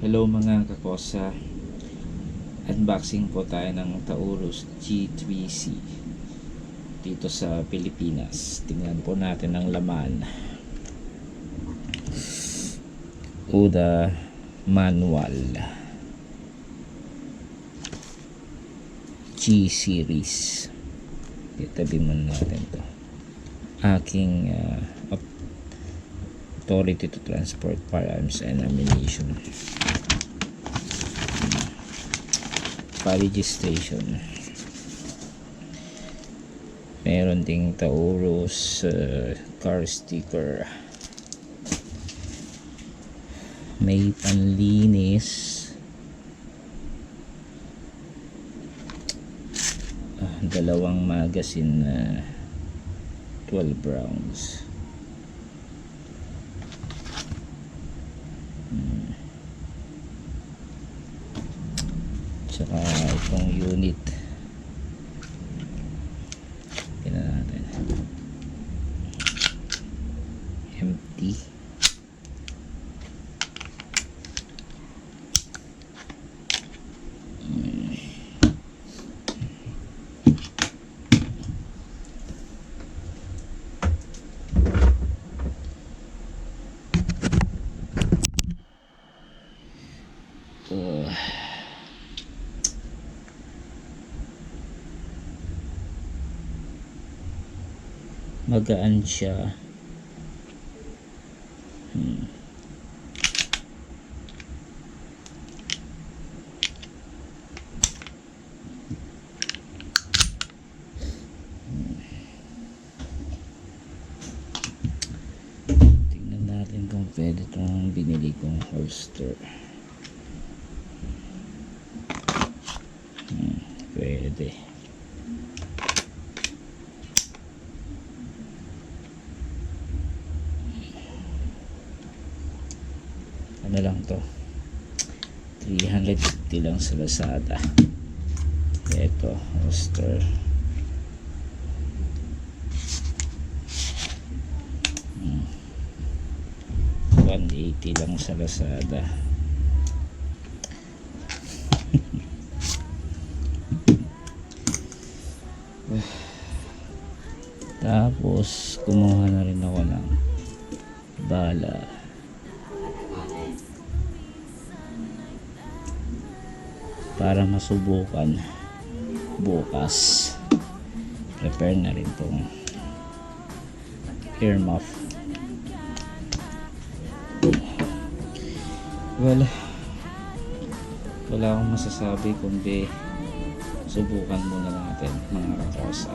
Hello mga kakosa, unboxing po tayo ng Taurus G3C dito sa Pilipinas. Tingnan po natin ang laman. Uda manual G-series. Itabi muna natin to. Aking authority to transport firearms and ammunition registration. Meron ding Taurus car sticker. May panlinis. Dalawang magazine 12 rounds. Tsaka itong unit. Tingnan natin. Empty. Magaan siya. Tingnan natin kung pwede itong binili kong holster. Pwede. Ano lang to, 350 lang sa Lazada. Ito, holster. $180 lang sa Lazada. Tapos kumuha na rin ako ng bala. Para masubukan bukas. Prepare na rin tong earmuff. Well, wala akong masasabi kundi subukan muna natin mga kakosa.